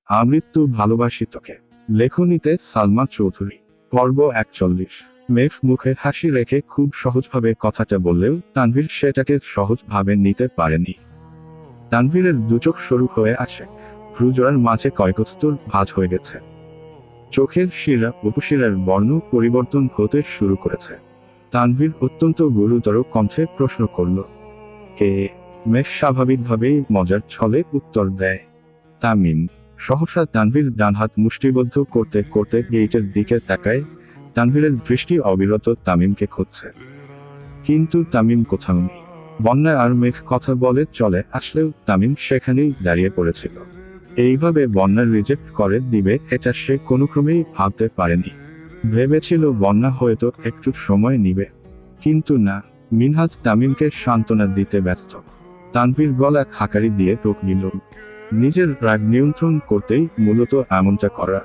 আমৃত্যু ভালোবাসি তোকে। লেখনীতে সালমা চৌধুরী। পর্ব 41। মেঘ মুখে হাসি রেখে খুব সহজভাবে কথাটা বললেও তানভীর সেটাকে সহজভাবে নিতে পারেনি। তানভীরের দুচোখ সরু হয়ে আসে, ভ্রুজোড়ার মাঝে কয়েকস্তর ভাঁজ হয়ে গেছে। চোখের শিরা উপশিরার বর্ণ পরিবর্তন হতে শুরু করেছে। তানভীর অত্যন্ত গুরুতর কণ্ঠে প্রশ্ন করল, কে? মেঘ স্বাভাবিকভাবেই মজার ছলে উত্তর দেয়, তামিম। সহসা তানভীর ডান হাত মুষ্টিবদ্ধ করতে করতে গেইটের দিকে তাকায়। তানভীরের দৃষ্টি অবিরত তামিমকে খুঁজছে, কিন্তু তামিম কোথাও নেই। বন্যা আর মেঘ কথা বলে চলে আসলেও তামিম সেখানেই দাঁড়িয়ে পড়েছিল। এইভাবে বন্যা রিজেক্ট করে দিবে এটা সে কোনোক্রমেই ভাবতে পারেনি। ভেবেছিল বন্যা হয়তো একটু সময় নিবে, কিন্তু না। মিনহাজ তামিমকে সান্ত্বনা দিতে ব্যস্ত। তানভীর গলা খাকারি দিয়ে টোক নিল। নিজের রাগ নিয়ন্ত্রণ করতেই মূলত এমনটা করা।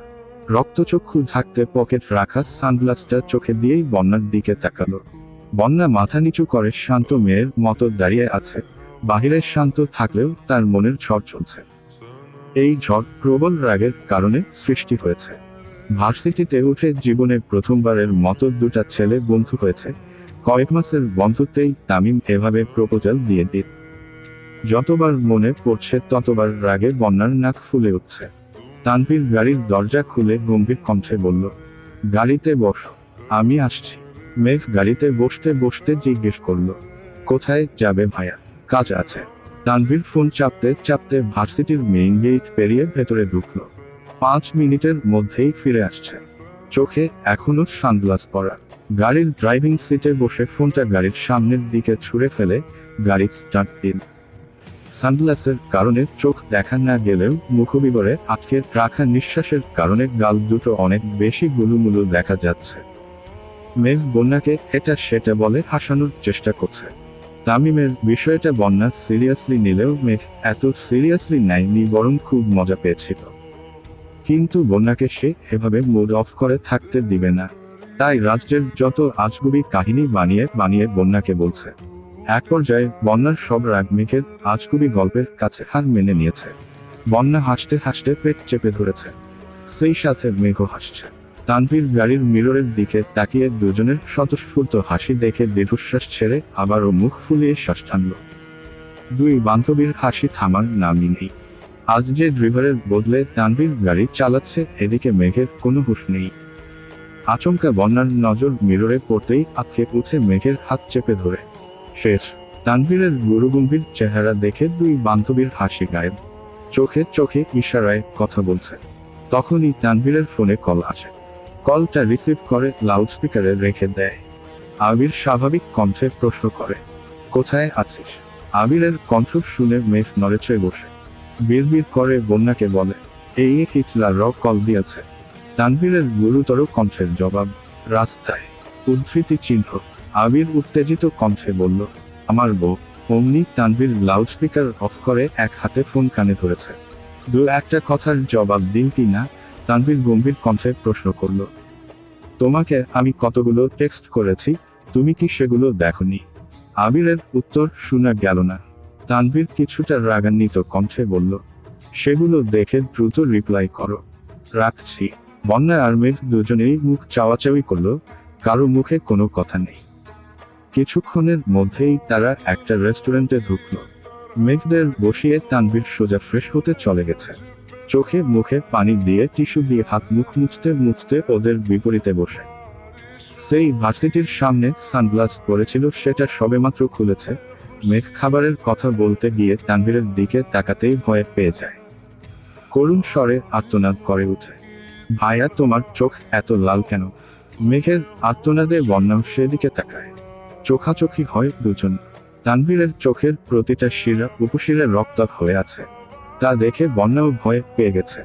রক্তচক্ষু ঢাকতে পকেট রাখা সানগ্লাসটা চোখে দিয়েই বন্যার দিকে তাকালো। বন্যা মাথা নিচু করে শান্ত মেয়ের মতো দাঁড়িয়ে আছে। বাহিরে শান্ত থাকলেও তার মনের ঝড় চলছে। এই ঝড় প্রবল রাগের কারণে সৃষ্টি হয়েছে। ভার্সিটিতে উঠে জীবনে প্রথমবারের মতো দুটা ছেলে বন্ধু হয়েছে। কয়েক মাসের বন্ধুত্বেই তামিম এভাবে প্রপোজাল দিয়ে দিত। যতবার মনে পড়ছে ততবার রাগে বন্যার নাক ফুলে উঠছে। তানভীর গাড়ির দরজা খুলে গম্ভীর কণ্ঠে বলল, গাড়িতে বসো, আমি আসছি। মেঘ গাড়িতে বসতে বসতে জিজ্ঞেস করল, কোথায় যাবে ভাইয়া? কাজ আছে। তানভীর ফোন চাপতে চাপতে ভার্সিটির মেইন গেট পেরিয়ে ভেতরে ঢুকল। 5 মিনিটের মধ্যেই ফিরে আসছে। চোখে এখনো সানগ্লাস পরা। গাড়ির ড্রাইভিং সিটে বসে ফোনটা গাড়ির সামনের দিকে ছুঁড়ে ফেলে গাড়ি স্টার্ট দিল। সানগ্লাসের কারণে চোখ দেখা না গেলেও মুখবিবরে আটকে রাখা নিঃশ্বাসের কারণে গাল দুটো অনেক বেশি গুলুমুলু দেখা যাচ্ছে। মেঘ বন্যাকে এটা সেটা বলে হাসানোর চেষ্টা করছে। তামিমের বিষয়টা বন্যা সিরিয়াসলি নিলেও মেঘ এত সিরিয়াসলি নেয়নি, বরং খুব মজা পেয়েছিল। কিন্তু বন্যাকে সে এভাবে মুড অফ করে থাকতে দিবে না। তাই রাজ্যের যত আজগুবি কাহিনী বানিয়ে বানিয়ে বন্যাকে বলছে। এক পর্যায়ে বন্যার সব রাগ মেঘের আজগুবি গল্পের কাছে হার মেনে নিয়েছে। বন্যা হাসতে হাসতে পেট চেপে ধরেছে, সেই সাথে মেঘও হাসছে। তানভীর গাড়ির মিররের দিকে তাকিয়ে দুজনের স্বতঃস্ফূর্ত হাসি দেখে দীর্ঘশ্বাস ছেড়ে আবারও মুখ ফুলিয়ে শ্বাস টানল। দুই বান্ধবীর হাসি থামার নামই নেই। আজ যে ড্রাইভারের বদলে তানভীর গাড়ি চালাচ্ছে, এদিকে মেঘের কোনো হুঁশ নেই। আচমকা বন্যার নজর মিররে পড়তেই আটকে উঠে মেঘের হাত চেপে ধরে। শেষ। তানভীরের গুরুগম্ভীর চেহারা দেখে দুই বান্ধবীর হাসি গায়েব। চোখে চোখে ইশারায় কথা বলছে। তখনই তানভীরের ফোনে কল আসে। কলটা রিসিভ করে লাউডস্পিকারে রেখে দেয়। আবির স্বাভাবিক কণ্ঠে প্রশ্ন করে, কোথায় আছিস? আবিরের কণ্ঠ শুনে মেঘ নড়েচড়ে বসে বিড়বিড় করে বন্যাকে বলে, এই হিটলার কল দিয়েছে। তানভীরের গুরুতর কণ্ঠের জবাব, রাস্তায়। উদ্ধৃতি চিহ্ন। আবির উত্তেজিত কণ্ঠে বলল, আমার বউ। অমনি তানভীর লাউডস্পিকার অফ করে এক হাতে ফোন কানে ধরেছে। দু একটা কথার জবাব দিন কি না? তানভীর গম্ভীর কণ্ঠে প্রশ্ন করল, তোমাকে আমি কতগুলো টেক্সট করেছি, তুমি কি সেগুলো দেখোনি? আবিরের উত্তর শোনা গেল না। তানভীর কিছুটা রাগান্বিত কণ্ঠে বলল, সেগুলো দেখে দ্রুত রিপ্লাই করো। রাখছি। বন্যা আর মেঘ দুজনেই মুখ চাওয়াচাওয়ি করল, কারো মুখে কোনো কথা নেই। কিছুক্ষণের মধ্যেই তারা একটা রেস্টুরেন্টে ঢুকল। মেঘদের বসিয়ে তানভীর সোজা ফ্রেশ হতে চলে গেছে। চোখে মুখে পানি দিয়ে টিস্যু দিয়ে হাত মুখ মুছতে মুছতে ওদের বিপরীতে বসে। সেই ভার্সিটির সামনে সানগ্লাস পরেছিল, সেটা সবেমাত্র খুলেছে। মেঘ খাবারের কথা বলতে গিয়ে তানভীরের দিকে তাকাতেই ভয় পেয়ে যায়। করুণ স্বরে আর্তনাদ করে উঠে, ভাইয়া তোমার চোখ এত লাল কেন? মেঘের আর্তনাদে বন্যাও সেদিকে তাকায়। চোখাচোখি হয় দুজন। তানভীরের চোখের প্রতিটা শিরা উপশিরা রক্তাভ হয়ে আছে। তা দেখে বন্যাও ভয় পেয়ে গেছে।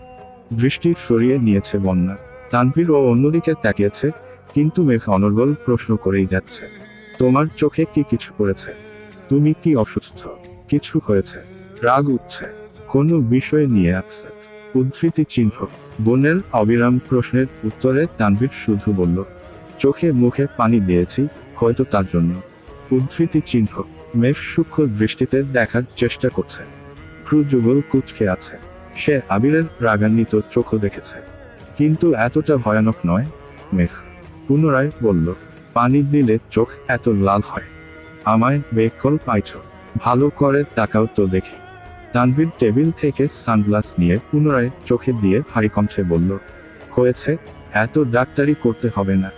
দৃষ্টি সরিয়ে নিয়েছে বন্যা। তানভীর ও অন্যদিকে তাকিয়েছে, কিন্তু মেঘ অনর্গল প্রশ্ন করেই যাচ্ছে, তোমার চোখে কি কিছু পড়েছে? তুমি কি অসুস্থ? কিছু হয়েছে? রাগ উঠছে? কোনো বিষয় নিয়ে আপসেট? উদ্ধৃতি চিহ্ন। বোনের অবিরাম প্রশ্নের উত্তরে তানভীর শুধু বলল, চোখে মুখে পানি দিয়েছি, হয়তো তার জন্য। উদ্ধৃতি চিহ্ন। মেঘ সূক্ষ্ম দৃষ্টিতে দেখার চেষ্টা করছে। ভ্রু যুগল কুঁচকে আছে। সে আবিরের রাগান্বিত চোখও দেখেছে, কিন্তু এতটা ভয়ানক নয়। মেঘ পুনরায় বলল, পানি দিলে চোখ এত লাল হয়? আমায় বেকল পাইছ? ভালো করে তাকাও তো দেখি। তানভীর টেবিল থেকে সানগ্লাস নিয়ে পুনরায় চোখে দিয়ে ভারী কণ্ঠে বলল, হয়েছে, এত ডাক্তারি করতে হবে না।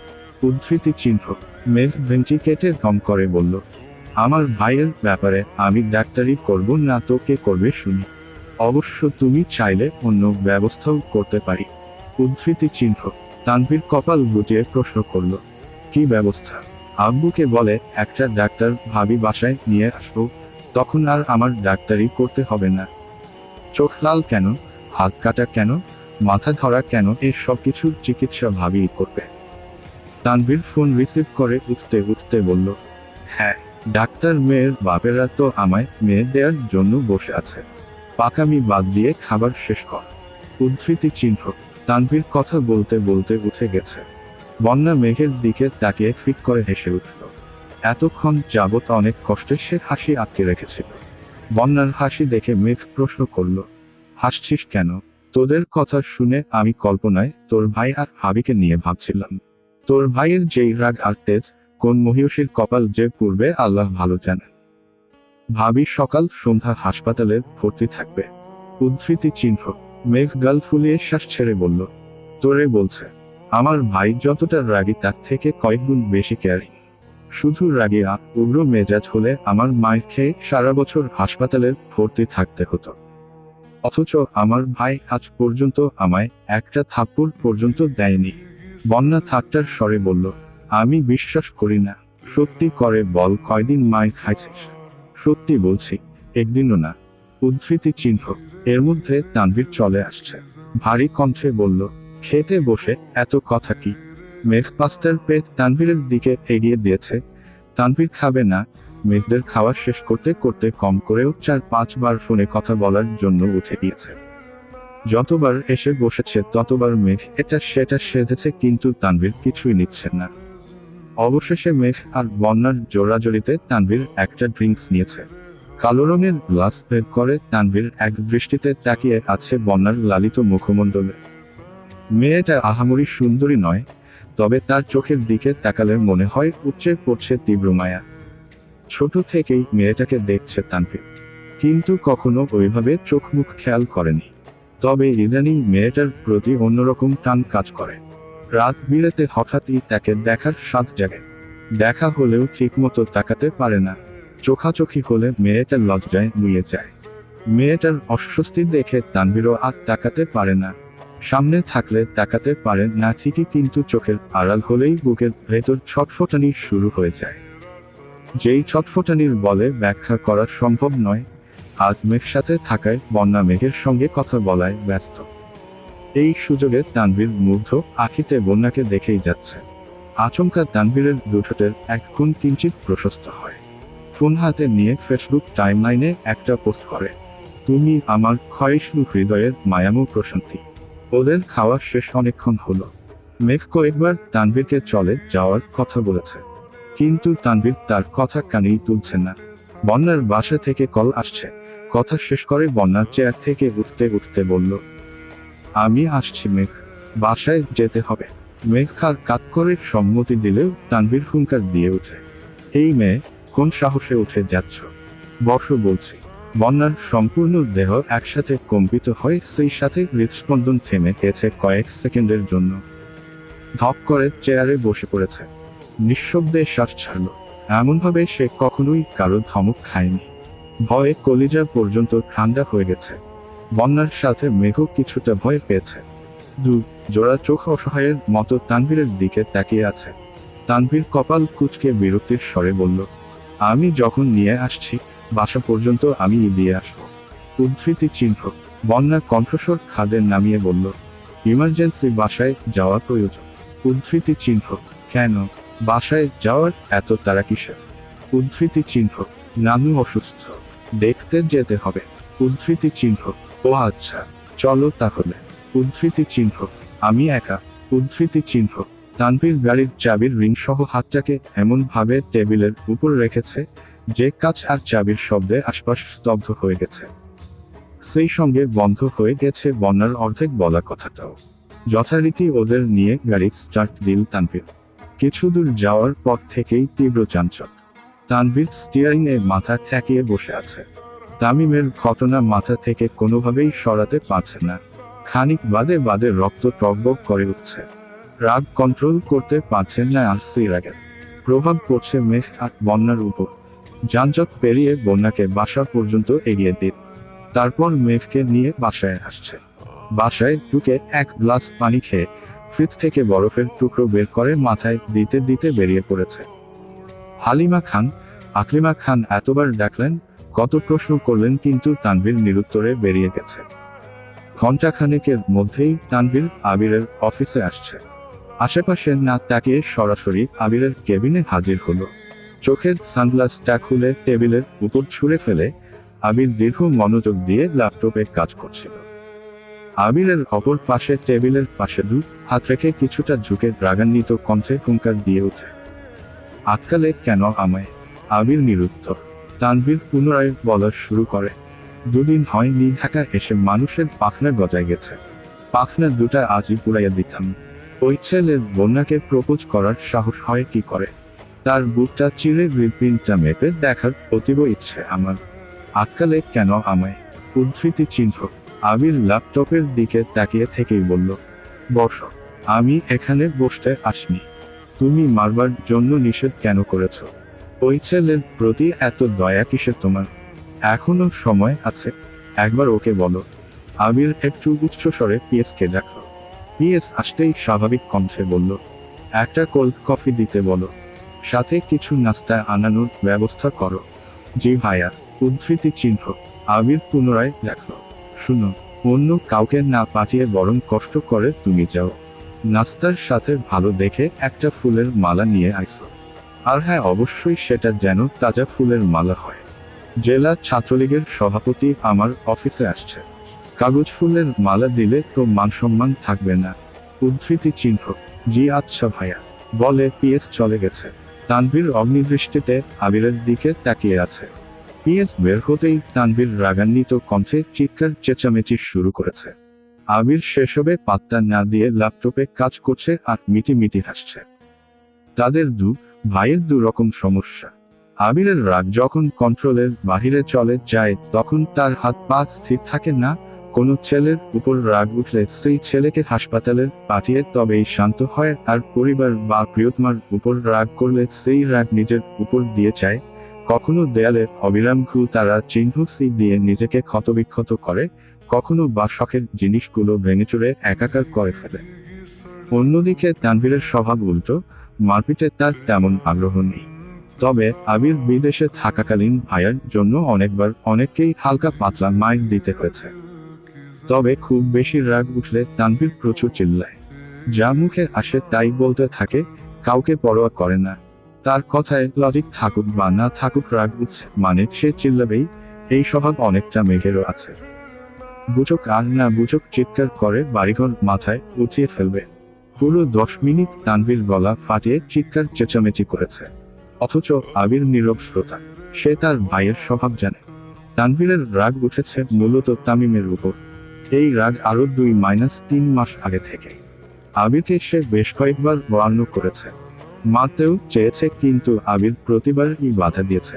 উদ্ধৃতি চিহ্ন। মেঘ ভেঞ্চি কেটে দম করে বলল, আমার ভাইয়ের ব্যাপারে আমি ডাক্তারি করব না তো কে করবে শুনি? অবশ্য তুমি চাইলে অন্য ব্যবস্থাও করতে পারি। উদ্ধৃতি চিহ্ন। তানভীর কপাল গুটিয়ে প্রশ্ন করল, কি ব্যবস্থা? আব্বুকে বলে একটা ডাক্তার ভাবি বাসায় নিয়ে আসবো, তখন আর আমার ডাক্তারি করতে হবে না। চোখ লাল কেন, হাত কাটা কেন, মাথা ধরা কেন, এই সব কিছুর চিকিৎসা ভাবিই করবে। তানভীর ফোন রিসিভ করে উঠতে উঠতে বলল, হ্যাঁ ডাক্তার, মেয়ের বাপেরা তো আমায় মেয়ে দেওয়ার জন্য বসে আছে। পাকামি বাদ দিয়ে খাবার শেষ কর। উদ্ধৃতি চিহ্ন। তানভীর কথা বলতে বলতে উঠে গেছে। বন্যা মেঘের দিকে তাকিয়ে ফিক করে হেসে উঠল। এতক্ষণ যাবৎ অনেক কষ্টে সে হাসি আটকে রেখেছিল। বন্যার হাসি দেখে মেঘ প্রশ্ন করল, হাসছিস কেন? তোদের কথা শুনে আমি কল্পনায় তোর ভাই আর ভাবিকে নিয়ে ভাবছিলাম। তোর ভাইয়ের যেই রাগ আর তেজ, কোন মহিষীর কপাল যে পূর্বে আল্লাহ ভালো জানেন। ভাবি সকাল সন্ধ্যা হাসপাতালে ভর্তি থাকবে। উদ্ধৃতি চিহ্ন। মেঘ গাল ফুলিয়ে শ্বাস ছেড়ে বলল, তোরে বলছে? আমার ভাই যতটা রাগী তার থেকে কয়েক গুণ বেশি কেয়ারিং। শুধু রাগী আর উগ্র মেজাজ হলে আমার মায়ের খেয়ে সারা বছর হাসপাতালে ভর্তি থাকতে হতো। অথচ আমার ভাই আজ পর্যন্ত আমায় একটা থাপ্পড় পর্যন্ত দেয়নি। বন্যা ঠাট্টার স্বরে বলল, আমি বিশ্বাস করি না। সত্যি করে বল, কয়দিন মায়ের খাইছিস? সত্যি বলছি, একদিনও না। উদ্ধৃতি চিহ্ন। এর মধ্যে তানভীর চলে আসছে। ভারী কণ্ঠে বলল, খেতে বসে এত কথা কি? মেঘ পাস্তার পেট তানভীরের দিকে এগিয়ে দিয়েছে। তানভীর খাবে না। মেঘদের খাওয়া শেষ করতে করতে কম করেও 4-5 বার ফোনে কথা বলার জন্য উঠে গিয়েছে। যতবার এসে বসেছে ততবার মেঘ এটা সেটা সেধেছে, কিন্তু তানভীর কিছুই নিচ্ছে না। অবশেষে মেঘ আর বন্যার জোরাজোরিতে তানভীর একটা ড্রিঙ্কস নিয়েছে। কালো রঙের গ্লাস ভেদ করে তানভীর এক দৃষ্টিতে তাকিয়ে আছে বন্যার লালিত মুখমণ্ডলে। মেয়েটা আহামরি সুন্দরী নয়, তবে তার চোখের দিকে তাকালে মনে হয় উপচে পড়ছে তীব্র মায়া। ছোট থেকেই মেয়েটাকে দেখছে তানভীর, কিন্তু কখনো ওইভাবে চোখ মুখ খেয়াল করেনি। তবে ইদানিং মেয়েটার প্রতি অন্যরকম টান কাজ করে। রাত বিরেতে হঠাৎই তাকে দেখার স্বাদ জাগে। দেখা হলেও ঠিকমতো তাকাতে পারে না। চোখাচোখি হলে মেয়েটা লজ্জায় নুয়ে যায়। মেয়েটার অস্বস্তি দেখে তানভীরও আর তাকাতে পারে না। সামনে থাকলে তাকাতে পারে না ঠিকই, কিন্তু চোখের আড়াল হলেই বুকের ভেতর ছটফটানি শুরু হয়ে যায়। যেই ছটফটানির বলে ব্যাখ্যা করা সম্ভব নয়। আজ মেঘ সাথে থাকায় বন্যা মেঘের সঙ্গে কথা বলায় ব্যস্ত। এই সুযোগে তানভীর মুগ্ধ আখিতে বন্যাকে দেখেই যাচ্ছে। আচমকা তানভীরের দুঠোঁটের এক কোণ কিঞ্চিত প্রশস্ত হয়। ফোন হাতে নিয়ে ফেসবুক টাইমলাইনে একটা পোস্ট করে, তুমি আমার ক্ষয়িষ্ণু হৃদয়ের মায়ামু প্রশান্তি। ওদের খাওয়া শেষ অনেকক্ষণ হলো। মেঘ কয়েকবার তানভীরকে চলে যাওয়ার কথা বলেছে, কিন্তু তানভীর তার কথা কানেই তুলছে না। বন্যার বাসা থেকে কল আসছে। কথা শেষ করে বন্যার চেয়ার থেকে উঠতে উঠতে বলল, আমি আসছি মেঘ, বাসায় যেতে হবে। মেঘ খার কাত করে সম্মতি দিলেও তানভীর হুঙ্কার দিয়ে ওঠে, এই মেয়ে, কোন সাহসে উঠে যাচ্ছ? বসো বলছি। বন্যার সম্পূর্ণ দেহ একসাথে কম্পিত হয়, সেই সাথে হৃদস্পন্দন থেমে গেছে কয়েক সেকেন্ডের জন্য। ধপ করে চেয়ারে বসে পড়েছে। নিঃশব্দে শ্বাস ছাড়ল। এমনভাবে সে কখনোই কারো ধমক খায়নি। ভয়ে কলিজা পর্যন্ত ঠান্ডা হয়ে গেছে। বন্যার সাথে মেঘও কিছুটা ভয় পেয়েছে। দু জোড়া চোখ অসহায়ের মতো তানভীরের দিকে তাকিয়ে আছে। তানভীর কপাল কুঁচকে বিরক্তির স্বরে বলল, আমি যখন নিয়ে আসছি, বাসা পর্যন্ত আমি দিয়ে আসবো। উদ্ধৃতি চিহ্ন। বন্যা কণ্ঠস্বর খাদে নামিয়ে বলল, ইমার্জেন্সি বাসায় যাওয়া প্রয়োজন। উদ্ধৃতি চিহ্ন। কেন? বাসায় যাওয়ার এত তাড়া কিসের? উদ্ধৃতি চিহ্ন। নানু অসুস্থ, দেখতে যেতে হবে। উদ্ধৃতি চিহ্ন। ও আচ্ছা, চলো তাহলে। উদ্ধৃতি চিহ্ন। আমি একা। উদ্ধৃতি চিহ্ন। তানভীর গাড়ির চাবির রিং সহ হাতটাকে এমনভাবে টেবিলের উপর রেখেছে যে কাঁচ আর চাবির শব্দে আশপাশ স্তব্ধ হয়ে গেছে। সেই সঙ্গে বন্ধ হয়ে গেছে বন্যার অর্ধেক বলা কথাটাও। যথারীতি ওদের নিয়ে গাড়ি স্টার্ট দিল তানভীর। কিছু দূর যাওয়ার পর থেকেই তীব্র চাঞ্চল্য। তানভীর স্টিয়ারিংয়ে মাথা ঠেকিয়ে বসে আছে। তামিমের ঘটনা মাথা থেকে কোনোভাবেই সরাতে পারছে না। খানিক বাদে বাদে রক্ত টকবক করে উঠছে। রাগ কন্ট্রোল করতে পারছেন না আর সেই রাগের প্রভাব পড়ছে মেঘ আর বন্যার উপর। যানজট পেরিয়ে বন্যাকে বাসা পর্যন্ত এগিয়ে দিন, তারপর মেঘকে নিয়ে বাসায় আসছে। বাসায় ঢুকে এক গ্লাস পানি খেয়ে ফ্রিজ থেকে বরফের টুকরো বের করে মাথায় দিতে দিতে বেরিয়ে পড়েছে। হালিমা খান, আকলিমা খান এতবার ডাকলেন, কত প্রশ্ন করলেন, কিন্তু তানভীর নিরুত্তরে বেরিয়ে গেছে। ঘণ্টাখানেকের মধ্যেই তানভীর আবিরের অফিসে আসছে। আশেপাশে না তাকিয়ে সরাসরি আবিরের কেবিনে হাজির হলো। চোখের সানগ্লাসটা খুলে টেবিলের উপর ছুঁড়ে ফেলে আবির দীর্ঘ মনোযোগ দিয়ে ল্যাপটপে কাজ করছিল। আবিরের অপর পাশে টেবিলের পাশে দু হাত রেখে কিছুটা ঝুঁকে রাগান্বিত কণ্ঠে হুঙ্কার দিয়ে ওঠে, আটকালে কেন আমায়? আবির নিরুত্তর। তানভীর পুনরায় বলা শুরু করে, দুদিন হয়নি ঢাকা এসে মানুষের পাখনা গজায় গেছে, পাখনা দুটা আজই পুড়াইয়া দিতাম। ওই ছেলের বন্যাকে প্রপোজ করার সাহস হয় কি করে? তার বুকটা চিরে হৃদপিণ্ডটা মেপে দেখার অতীব ইচ্ছে আমার, আটকালে কেন আমায়? উদ্ধৃতি চিহ্ন। আবির ল্যাপটপের দিকে তাকিয়ে থেকেই বলল, বস। আমি এখানে বসতে আসনি। তুমি মারবার জন্য নিষেধ কেন করেছ? ওই ছেলের প্রতি এত দয়া কিসের তোমার? এখনো সময় আছে, একবার ওকে বলো। আবির একটু উচ্চস্বরে পিএসকে ডাকল। পিএস আসতেই স্বাভাবিক কণ্ঠে বলল, একটা কোল্ড কফি দিতে বলো, সাথে কিছু নাস্তা আনানোর ব্যবস্থা করো। জি ভাইয়া। উদ্ধৃতি চিহ্ন। আবির পুনরায় ডাকল, শুনো, অন্য কাউকে না পাঠিয়ে বরং কষ্ট করে তুমি যাও। নাস্তার সাথে ভালো দেখে একটা ফুলের মালা নিয়ে আইসো। আর হ্যাঁ, অবশ্যই সেটা যেন তাজা ফুলের মালা হয়। জেলা ছাত্রলীগের সভাপতি আমার অফিসে আসছে, কাগজ ফুলের মালা দিলে তো মানসম্মান থাকবে না। উদ্ধৃতি চিহ্ন। জি আচ্ছা ভাইয়া, বলে পিএস চলে গেছে। তানভীর অগ্নিদৃষ্টিতে আবিরের দিকে তাকিয়ে আছে। পিএস বের হতেই তানভীর রাগান্বিত কণ্ঠে চিৎকার চেঁচামেচি শুরু করেছে। আবির সেসবে পাত্তা না দিয়ে ল্যাপটপে কাজ করছে আর মিটিমিটি হাসছে। তাদের দু ভাইয়ের দু রকম সমস্যা। আবিরের রাগ যখন কন্ট্রোলের বাহিরে চলে যায় তখন তার হাত পা স্থির থাকে না। কোনো ছেলের উপর রাগ উঠলে সেই ছেলেকে হাসপাতালে পাঠিয়ে তবেই শান্ত হয়, আর পরিবার বা প্রিয়তমার উপর রাগ করলে সেই রাগ নিজের উপর দিয়ে যায়। কখনো দেয়ালে অবিরাম ঘু তারা চিহ্ন দিয়ে নিজেকে ক্ষতবিক্ষত করে, কখনো বা শখের জিনিসগুলো ভেঙেচুরে একাকার করে ফেলে। অন্যদিকে তানভীরের স্বভাব উল্টো, মারপিটে তার তেমন আগ্রহ নেই। তবে আবির বিদেশে থাকাকালীন ভাইয়ার জন্য অনেকবার অনেককেই হালকা পাতলা মাইর দিতে হয়েছে। তবে খুব বেশি রাগ উঠলে তানভীর প্রচুর চিল্লায়, যা মুখে আসে তাই বলতে থাকে, কাউকে পরোয়া করে না। তার কথায় লজিক থাকুক বা না থাকুক, রাগ উঠছে মানে সে চিল্লাবেই। এই স্বভাব অনেকটা মেঘেরও আছে। বুঝুক আর না বুঝুক চিৎকার করে বাড়িঘর মাথায় উঠিয়ে ফেলবে। পুরো 10 মিনিট তানভীর গলা ফাটিয়ে চিৎকার চেঁচামেচি করেছে, অথচ আবির নীরব শ্রোতা। সে তার ভাইয়ের স্বভাব জানে। তানভীরের রাগ উঠেছে মূলত তামিমের উপর। এই রাগ আরো 2-3 মাস আগে থেকে। আবিরকে সে বেশ কয়েকবার ওয়ার্ন করেছে, মারতেও চেয়েছে, কিন্তু আবির প্রতিবারই বাধা দিয়েছে।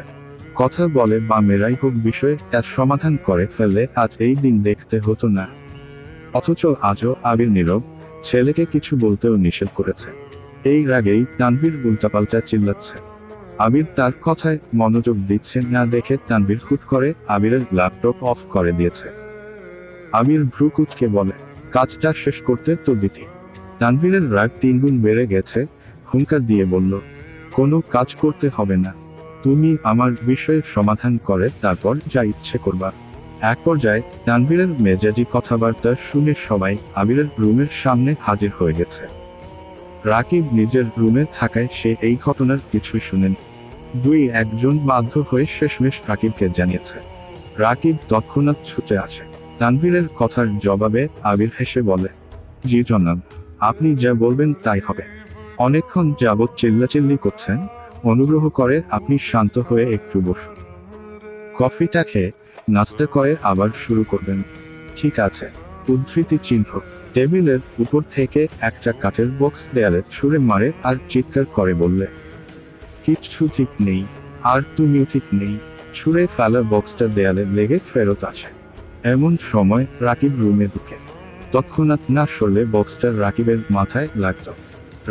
কথা বলে বা মেরাই হোক বিষয়ে এর সমাধান করে ফেললে আজ এই দিন দেখতে হতো না। অথচ আজও আবির নীরব, ছেলেকে কিছু বলতেও নিষেধ করেছে। এই রাগেই তানভীর উল্টাপাল্টা চিল্লাচ্ছে। আবির তার কথায় মনোযোগ দিচ্ছে না দেখে তানভীর হুট করে আবিরের ল্যাপটপ অফ করে দিয়েছে। আবির ভ্রু কুঁচকে বলে, কাজটা শেষ করতে তো দিতি। তানভীরের রাগ 3 গুণ বেড়ে গেছে। হুঙ্কার দিয়ে বলল, কোনো কাজ করতে হবে না, তুমি আমার বিষয়ের সমাধান করে তারপর যা ইচ্ছে করবা। এক পর্যায়ে তানভীরের মেজাজি কথাবার্তা শুনে সবাই আবিরের রুমের সামনে হাজির হয়ে গেছে। রাকিব নিজের রুমে থাকায় সে এই ঘটনার কিছুই শুনেনি। 2-1 জন বাধ্য হয়ে শেষমেশ রাকিবকে জানিয়েছে। রাকিব তৎক্ষণাৎ ছুটে আসে। তানভীরের কথার জবাবে আবির হেসে বলে, জি জনাব, আপনি যা বলবেন তাই হবে। অনেকক্ষণ যাবৎ চিল্লাচিল্লি করছেন, অনুগ্রহ করে আপনি শান্ত হয়ে একটু বসুন। কফিটা খেয়ে নাস্তা করে আবার শুরু করবেন। ঠিক আছে। উদ্ধৃতি চিহ্ন। টেবিলের উপর থেকে একটা কাঠের বক্স দেয়ালে ছুঁড়ে মারে আর চিৎকার করে বললে, কিচ্ছু ঠিক নেই, আর তুমিও ঠিক নেই। ছুঁড়ে ফেলা বক্সটা দেয়ালে লেগে ফেরত আসে। এমন সময় রাকিব রুমে ঢুকে। তৎক্ষণাৎ না সরলে বক্সটা রাকিবের মাথায় লাগত।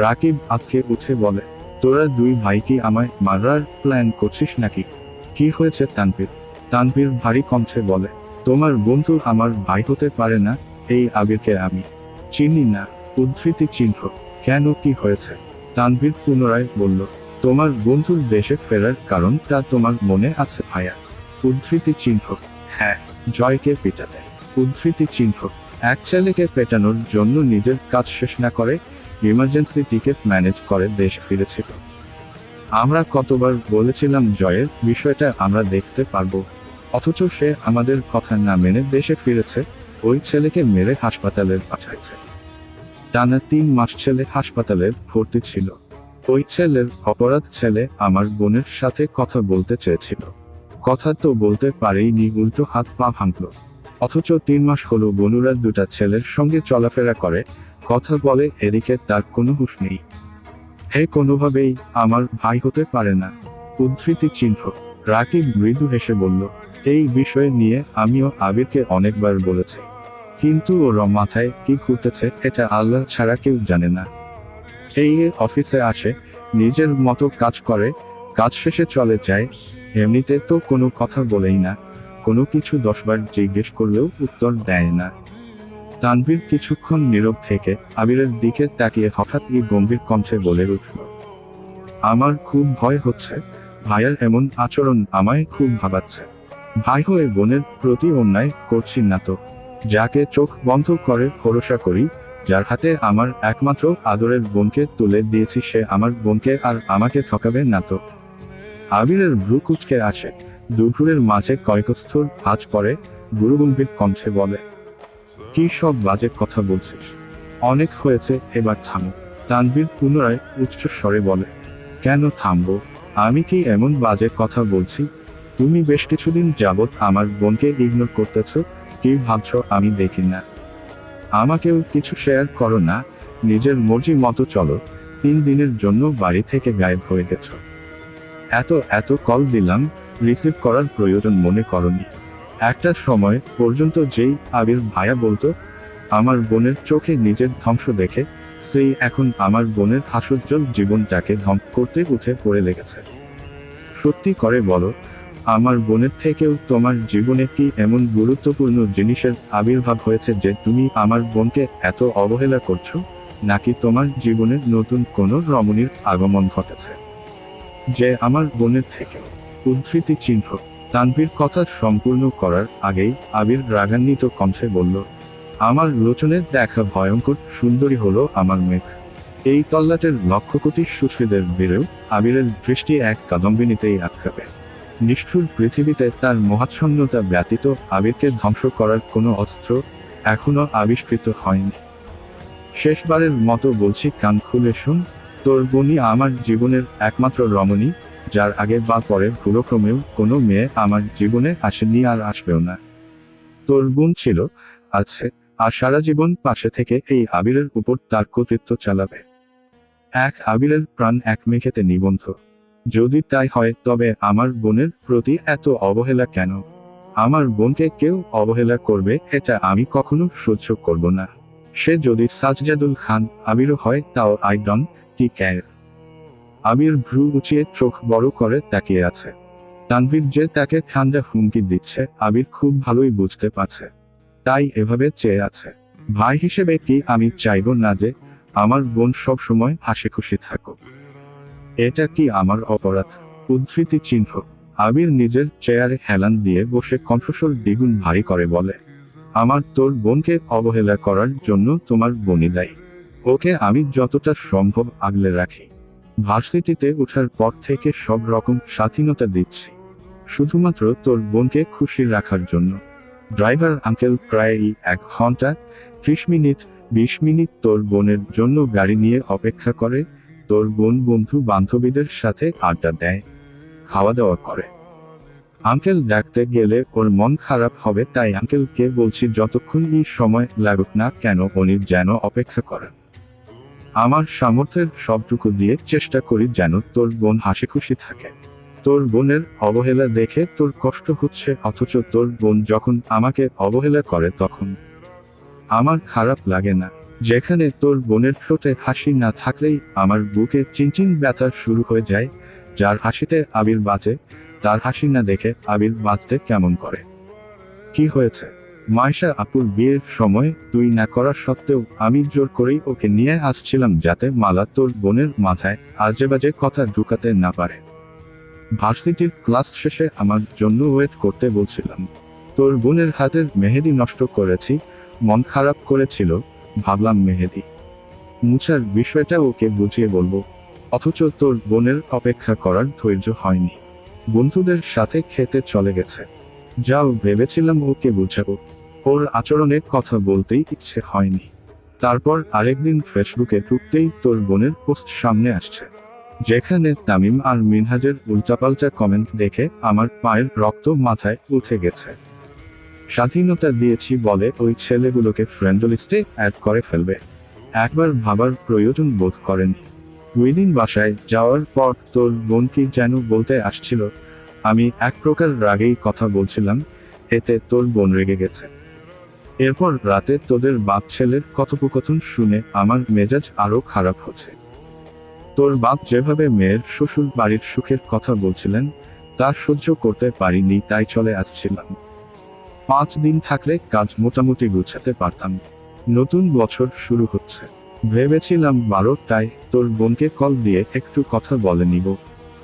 রাকিব আঁতকে উঠে বলে, তোরা দুই ভাই কি আমায় মারার প্ল্যান করছিস নাকি? কি হয়েছে তানভীর? তানভীর ভারী কণ্ঠে বলে, তোমার বন্ধু আমার ভাই হতে পারে না। এই আবিরকে আমি চিনি না। উদ্ধৃতি চিহ্ন। কেন, কি হয়েছে? তানভীর পুনরায় বলল, তোমার বন্ধুর দেশে ফেরার কারণটা তোমার মনে আছে ভাইয়া? উদ্ধৃতি চিহ্ন। হ্যাঁ, জয়কে পেটাতে। উদ্ধৃতি চিহ্ন। এক ছেলেকে পেটানোর জন্য নিজের কাজ শেষ না করে ইমার্জেন্সি টিকিট ম্যানেজ করে দেশে ফিরেছিল। আমরা কতবার বলেছিলাম জয়ের বিষয়টা আমরা দেখতে পারবো, অথচ সে আমাদের কথা না মেনে দেশে ফিরেছে। ওই ছেলেকে মেরে হাসপাতালে পাঠাইছে। টানা 3 মাস ছেলে হাসপাতালে ভর্তি ছিল। ওই ছেলের অপরাধ, ছেলে আমার বোনের সাথে কথা বলতে চেয়েছিল, কথা তো বলতে পারেইনি, উল্টো হাত পা ভাঙল। অথচ 3 মাস হলো বনুরা দুটা ছেলের সঙ্গে চলাফেরা করে, কথা বলে, এদিকে তার কোনো হুঁশ নেই। হে কোনোভাবেই আমার ভাই হতে পারে না। উদ্ধৃতি চিহ্ন। রাকিব মৃদু হেসে বলল, এই বিষয় নিয়ে আমিও আবিরকে অনেকবার বলেছি, কিন্তু ওর মাথায় কি ঘুরতেছে এটা আল্লাহ ছাড়া কেউ জানে না। এই অফিসে আসে, নিজের মতো কাজ করে, কাজ শেষে চলে যায়। এমনিতে তো কোনো কথা বলেই না, কোনো কিছু 10 বার জিজ্ঞেস করলেও উত্তর দেয় না। তানভীর কিছুক্ষণ নীরব থেকে আবিরের দিকে তাকিয়ে হঠাৎই গম্ভীর কণ্ঠে বলে উঠল, আমার খুব ভয় হচ্ছে। ভাইয়ার এমন আচরণ আমায় খুব ভাবাচ্ছে। ভাই হয়ে বোনের প্রতি অন্যায় করছি না তো? যাকে চোখ বন্ধ করে ভরসা করি, যার হাতে আমার একমাত্র আদরের বোনকে তুলে দিয়েছি, সে আমার বোনকে আর আমাকে ঠকাবে না তো? আবিরের ভ্রু কুঁচকে আসে, দুপুরের মাঝে কয়েকস্থর ভাঁজ পড়ে, গুরুগম্ভীর কণ্ঠে বলে, কি সব বাজে কথা বলছিস? অনেক হয়েছে, এবার থামো। তানভীর পুনরায় উচ্চ স্বরে বলে, কেন থামবো? আমি কি এমন বাজে কথা বলছি? তুমি বেশ কিছুদিন যাবৎ আমার বোনকে ইগনোর করতেছ। কি ভাবছো আমি দেখি না? আমাকেও কিছু শেয়ার করো না, নিজের মর্জি মতো চলো। 3 দিনের জন্য বাড়ি থেকে গায়েব হয়ে গেছো। এত কল দিলাম, রিসিভ করার প্রয়োজন মনে করনি। একটা সময় পর্যন্ত যেই আবির ভাইয়া বলতো আমার বোনের চোখে নিজের ধ্বংস দেখে, সেই এখন আমার বোনের হাস্যোজ্জ্বল জীবনটাকে ধ্বংস করতে উঠে পড়ে লেগেছে। সত্যি করে বলো, আমার বোনের থেকেও তোমার জীবনে কি এমন গুরুত্বপূর্ণ জিনিসের আবির্ভাব হয়েছে যে তুমি আমার বোনকে এত অবহেলা করছো, নাকি তোমার জীবনে নতুন কোনো রমণীর আগমন ঘটেছে যে আমার বোনের থেকেও? উদ্ধৃতি চিহ্ন। তানভীর কথা সম্পূর্ণ করার আগেই আবির রাগান্বিত কণ্ঠে বলল, আমার লোচনে দেখা ভয়ঙ্কর সুন্দরী হলো আমার মেঘ। এই তল্লাটের লক্ষ কোটি সুশ্রীদের ভিড়েও আবিরের দৃষ্টি এক কাদম্বিনীতেই আটকাবে। নিষ্ঠুর পৃথিবীতে তার মহাচ্ছন্নতা ব্যতীত আবিরকে ধ্বংস করার কোনো অস্ত্র এখনো আবিষ্কৃত হয়নি। শেষবারের মতো বলছি, কান খুলে শুন। তোর বোনই আমার জীবনের একমাত্র রমণী, যার আগে বা পরে ভুলক্রমেও কোনো মেয়ে আমার জীবনে আসেনি আর আসবেও না। তোর বোন ছিল, আছে, আর সারা জীবন পাশে থেকে এই আবিরের উপর তার কর্তৃত্ব চালাবে। এক আবিরের প্রাণ এক মেঘেতে নিবন্ধ। যদি তাই হয় তবে আমার বোনের প্রতি এত অবহেলা কেন? আমার বোনকে কেউ অবহেলা করবে এটা আমি কখনো সহ্য করব না। সে যদি সাজজাদুল খান আবিরও হয়, তাও আই ডোন্ট কেয়ার। আবির ভ্রু উঁচিয়ে চোখ বড় করে তাকিয়ে আছে। তানভীর যে তাকে ঠান্ডা হুমকি দিচ্ছে আবির খুব ভালোই বুঝতে পারছে, তাই এভাবে চেয়ে আছে। ভাই হিসেবে কি আমি চাইব না যে আমার বোন সব সময় হাসি খুশি থাকুক? এটা কি আমার অপরাধ? উদ্ধৃতি চিহ্ন। আবির নিজের চেয়ারে হেলান দিয়ে বসে কণ্ঠস্বর দ্বিগুণ ভারী করে বলে, আমার তোর বোনকে অবহেলা করার জন্য তোমার বোনই দায়ী। ওকে আমি যতটা সম্ভব আগলে রাখি। ভার্সিটিতে ওঠার পর থেকে সব রকম স্বাধীনতা দিচ্ছি, শুধুমাত্র তোর বোনকে খুশি রাখার জন্য। ড্রাইভার আঙ্কেল প্রায়ই 1 ঘন্টা 30 মিনিট 20 মিনিট তোর বোনের জন্য গাড়ি নিয়ে অপেক্ষা করে। তোর বোন বন্ধু বান্ধবীদের সাথে আড্ডা দেয়, খাওয়া দাওয়া করে। আঙ্কেল ডাকতে গেলে ওর মন খারাপ হবে, তাই আঙ্কেলকে বলছি যতক্ষণই সময় লাগুক না কেন উনি যেন অপেক্ষা করেন। আমার সামর্থ্যের সবটুকু দিয়ে চেষ্টা করি যেন তোর বোন হাসি খুশি থাকে। তোর বোনের অবহেলা দেখে তোর কষ্ট হচ্ছে, অথচ তোর বোন যখন আমাকে অবহেলা করে তখন আমার খারাপ লাগে না। যেখানে তোর বোনের ঠোঁটে হাসি না থাকলেই আমার বুকে চিনচিন ব্যথা শুরু হয়ে যায়। যার হাসিতে আবির বাঁচে, তার হাসি না দেখে আবির বাঁচতে কেমন করে। কি হয়েছে? মাইশা আপুর বিয়ের সময় তুই না করা সত্ত্বেও আমি জোর করেই ওকে নিয়ে আসছিলাম যাতে মালা তোর বোনের মাথায় আজেবাজে কথা ঢুকাতে না পারে। ভার্সিটির ক্লাস শেষে আমার জন্য ওয়েট করতে বলছিলাম। তোর বোনের হাতের মেহেদি নষ্ট করেছি, মন খারাপ করেছিল, ভাবলাম মেহেদি মুছার বিষয়টা ওকে বুঝিয়ে বলবো, অথচ তোর বোনের অপেক্ষা করার ধৈর্য হয়নি। বন্ধুদের সাথে খেতে চলে গেছে। যাও ভেবেছিলাম ওকে বুঝাবো, ওর আচরণে কথা বলতেই ইচ্ছে হয়নি। তারপর আরেকদিন ফেসবুকে ঢুকতেই তোর বোনের পোস্ট সামনে আসছে, যেখানে তামিম আর মিনহাজের উল্টাপাল্টা কমেন্ট দেখে আমার পায়ের রক্ত মাথায় উঠে গেছে। স্বাধীনতা দিয়েছি বলে ওই ছেলেগুলোকে ফ্রেন্ড লিস্টে অ্যাড করে ফেলবে, একবার ভাবার প্রয়োজন বোধ করেনি। 2 দিন বাসায় যাওয়ার পর তোর বোন কি যেন বলতে আসছিল, আমি এক প্রকার রাগেই কথা বলছিলাম, এতে তোর বোন রেগে গেছে। এরপর রাতে তোদের বাপ ছেলের কথোপকথন শুনে আমার মেজাজ আরো খারাপ হচ্ছে। তোর বাপ যেভাবে মেয়ের শ্বশুর বাড়ির সুখের কথা বলছিলেন তা সহ্য করতে পারিনি, তাই চলে আসছিলাম। 5 দিন থাকলে কাজ মোটামুটি গুছাতে পারতাম। নতুন বছর শুরু হচ্ছে, ভেবেছিলাম 12টায় তোর বোনকে কল দিয়ে একটু কথা বলে নিব,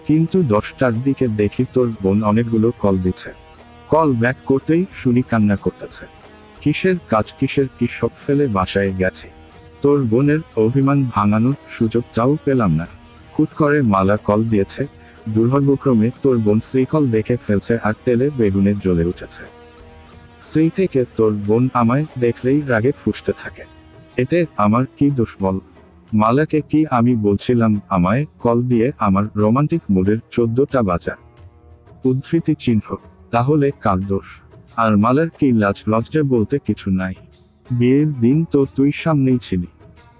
কিন্তু 10টার দিকে দেখি তোর বোন অনেকগুলো কল দিচ্ছে। কল ব্যাক করতেই শুনি কান্না করতেছে। কিসের কাজ কিসের কি সব ফেলে বাসায় গেছে। তোর বোনের অভিমান ভাঙানোর সুযোগটাও পেলাম না। হুট করে মালা কল দিয়েছে, দুর্ভাগ্যক্রমে তোর বোন সেই কল দেখে ফেলছে আর তেলে বেগুনে জ্বলে উঠেছে। সেই থেকে তোর বোন আমায় দেখলেই রাগে ফুঁসতে থাকে। এতে আমার কি দোষ বল? মালাকে কি আমি বলছিলাম আমায় কল দিয়ে আমার রোমান্টিক মুডের 14টা বাজা? উদ্ধৃতি চিহ্ন। তাহলে কার দোষ? আর মালার কি লাজ লজ্জা বলতে কিছু নাই? বিয়ের দিন তো তুই সামনেই ছিলি,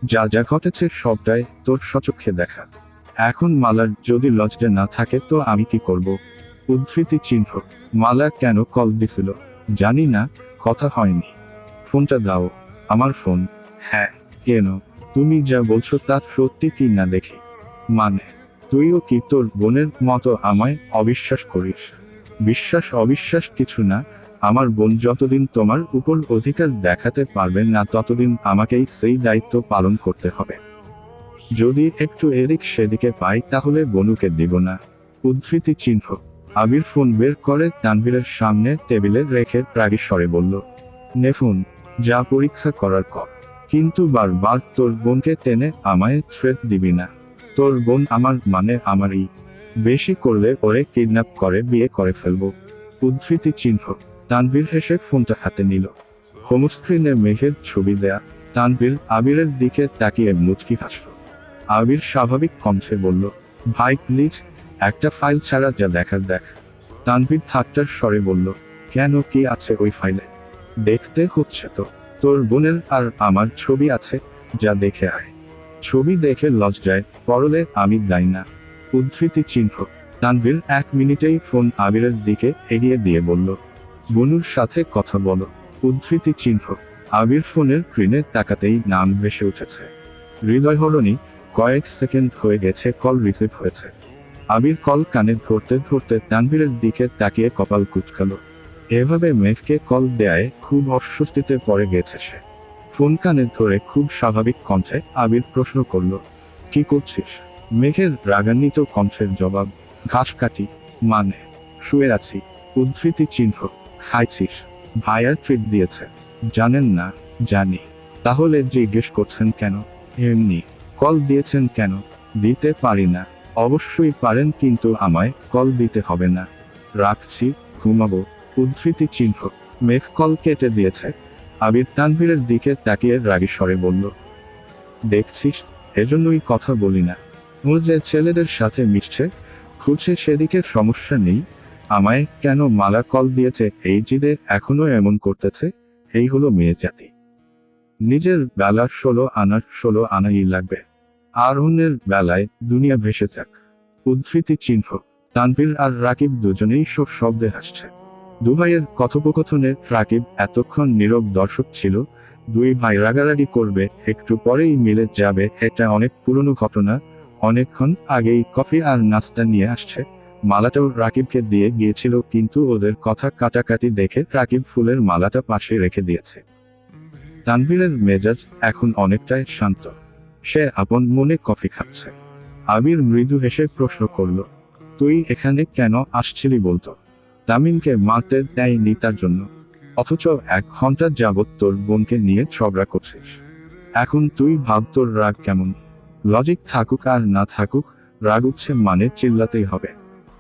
যা যা ঘটেছে সবটাই তোর সচক্ষে দেখা। এখন মালার যদি লজ্জা না থাকে তো আমি কি করব? উদ্ধৃতি চিহ্ন। মালা কেন কল দিছিল? জানি না, কথা হয়নি। ফোনটা দাও। আমার ফোন? হ্যাঁ। কেন? তুমি যা বলছো তা সত্যি কি না দেখি। মানে তুইও কি তোর বোনের মতো আমায় অবিশ্বাস করিস? বিশ্বাস অবিশ্বাস কিছু না, আমার বোন যতদিন তোমার উপর অধিকার দেখাতে পারবেন না ততদিন আমাকেই সেই দায়িত্ব পালন করতে হবে। যদি একটু এদিক সেদিকে পাই তাহলে বনুকে দিব না। উদ্ধৃতি চিহ্ন। আবির ফোন বের করে তানভীরের সামনে টেবিলে রেখে রাগী স্বরে বলল, নে ফোন, যা পরীক্ষা করার কর, কিন্তু বারবার তোর বোনকে টেনে আমায় থ্রেট দিবি না। তোর বোন আমার মানে আমারই, বেশি করলে ওরে কিডন্যাপ করে বিয়ে করে ফেলবো। উদ্ধৃতি চিহ্ন। তানভীর হেসে ফোনটা হাতে নিল। হোম স্ক্রিনে মেঘের ছবি দেয়া। তানভীর আবিরের দিকে তাকিয়ে মুচকি হাসল। আবির স্বাভাবিক কণ্ঠে বলল, ভাই প্লিজ, একটা ফাইল ছাড়া যা দেখার দেখ। তানভীর ঠাট্টার স্বরে বলল, কেন, কি আছে ওই ফাইলে? দেখতে হচ্ছে তো, তোর বোনের আর আমার ছবি আছে, যা দেখে আয়। ছবি দেখে লজ্জায় পরলে আমি দায়ী না। উদ্ধৃতি চিহ্ন। তানভীর 1 মিনিটেই ফোন আবিরের দিকে এগিয়ে দিয়ে বলল, বনুর সাথে কথা বলো। উদ্ধৃতি চিহ্ন। আবির ফোনের স্ক্রিনে তাকাতেই নাম ভেসে উঠেছে। হৃদয়হরণী। কয়েক সেকেন্ড হয়ে গেছে কল রিসিভ হয়েছে। আবির কল কানে ধরতে ধরতে তানভীরের দিকে তাকিয়ে কপাল কুঁচকালো। এভাবে মেঘকে কল দেয়ায় খুব অস্বস্তিতে পড়ে গেছে সে। ফোন কানে ধরে খুব স্বাভাবিক কণ্ঠে আবির প্রশ্ন করল, কি করছিস? মেঘের রাগান্বিত কণ্ঠের জবাব, ঘাস কাটি। মানে? শুয়ে আছি। উদ্ধৃতি চিহ্ন। খাইছিস? ভাইয়ার ট্রিট দিয়েছে। জানেন না? জানি। তাহলে জিজ্ঞেস করছেন কেন? এমনি। কল দিয়েছেন কেন? দিতে পারি না। অবশ্যই পারেন, কিন্তু আমায় কল দিতে হবে না। রাখছি, ঘুমাবো। উদ্ধৃতি চিহ্ন। মেঘ কল কেটে দিয়েছে। আবির তানভীরের দিকে তাকিয়ে রাগী স্বরে বলল, দেখছিস, এজন্যই কথা বলি না। ও যে ছেলেদের সাথে মিশছে, খুঁজছে, সেদিকে সমস্যা নেই, আমায় কেন মালা কল দিয়েছে এই জিদে এখনো এমন করতেছে, এই হলো মেয়ে জাতি। নিজের বেলা 16 আনাই লাগবে, আর অন্যের বেলায় দুনিয়া ভেসে যাক। উদ্ধৃতি চিহ্ন। তানভীর আর রাকিব দুজনেই শব্দে হাসছে। দুভাইয়ের কথোপকথনে রাকিব এতক্ষণ নীরব দর্শক ছিল। দুই ভাই রাগারাগি করবে, একটু পরেই মিলে যাবে, এটা অনেক পুরনো ঘটনা। অনেকক্ষণ আগেই কফি আর নাস্তা নিয়ে আসছে। মালাটাও রাকিবকে দিয়ে গিয়েছিল, কিন্তু ওদের কথা কাটাকাটি দেখে রাকিব ফুলের মালাটা পাশে রেখে দিয়েছে। তানভীরের মেজাজ এখন অনেকটাই শান্ত। সে আপন মনে কফি খাচ্ছে। আবির মৃদু হেসে প্রশ্ন করল, তুই এখানে কেন আসছিলি বলতো? তামিমকে মারতে দেয়নি তার জন্য, অথচ 1 ঘন্টা যাবৎ তোর বোনকে নিয়ে ঝগড়া করছিস। এখন তুই ভাব তোর রাগ কেমন। লজিক থাকুক আর না থাকুক, রাগ উঠছে মানে চিল্লাতেই হবে।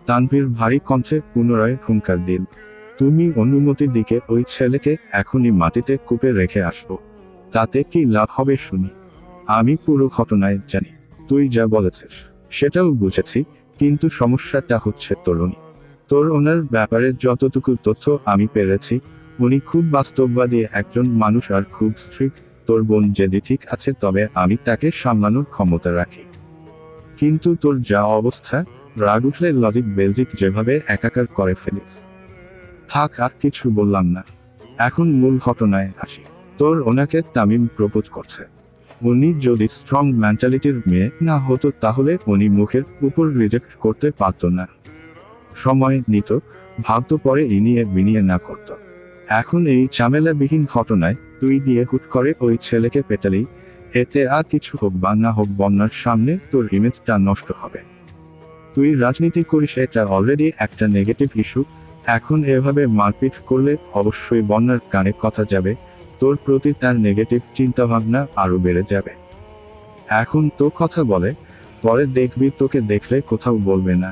তানভীর ভারী কণ্ঠে পুনরায় হুঙ্কার দিল, তুমি অনুমতি দিকে ওই ছেলেকে এখনই মাটিতে কূপে রেখে আসবো। তাতে কি লাভ হবে শুনি? আমি পুরো ঘটনায় জানি। তুই যা বলেছিস সেটাও বুঝেছি, কিন্তু সমস্যাটা হচ্ছে তরুণী। তোর ওনার ব্যাপারে যতটুকু তথ্য আমি পেরেছি, উনি খুব বাস্তববাদী একজন মানুষ আর খুব স্ট্রিক্ট। তোর বোন যদি ঠিক আছে তবে আমি তাকে সামলানোর ক্ষমতা রাখি, কিন্তু তোর যা অবস্থা, রাগ উঠলে লজিক বেলজিক যেভাবে একাকার করে ফেলিস। থাক, আর কিছু বললাম না, এখন মূল ঘটনায় আসি। তোর ওনাকে তামিম প্রপোজ করছে। উনি যদি স্ট্রং মেন্টালিটির মেয়ে না হতো তাহলে উনি মুখের উপর রিজেক্ট করতে পারত না। সময় নিত, ভাবতো, পরে ইনিয়ে বিনিয়ে না করত। এখন এই ঝামেলাবিহীন ঘটনায় তুই গিয়ে হুট করে ওই ছেলেকে পেটালি, এতে আর কিছু হোক বা না হোক বন্যার সামনে তোর ইমেজটা নষ্ট হবে। তুই রাজনীতি করিস, এটা অলরেডি একটা নেগেটিভ ইস্যু। এখন এভাবে মারপিট করলে অবশ্যই বন্যার কানে কথা যাবে, তোর প্রতি তার নেগেটিভ চিন্তাভাবনা আরো বেড়ে যাবে। এখন তো কথা বলে, পরে দেখবি তোকে দেখলে কোথাও বলবে না।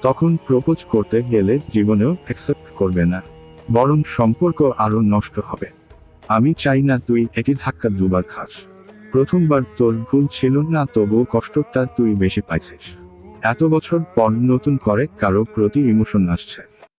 তখন প্রপোজ করতে গেলে জীবনেও অ্যাকসেপ্ট করবে না, বরং সম্পর্ক আরো নষ্ট হবে। আমি চাই না তুই একই ধাক্কা দুবার খাস। প্রথমবার তোর ভুল ছিল না, তবুও কষ্টটা তুই বেশি পাইছিস। এত বছর পর নতুন করে কারো প্রতি ইমোশন আসছে।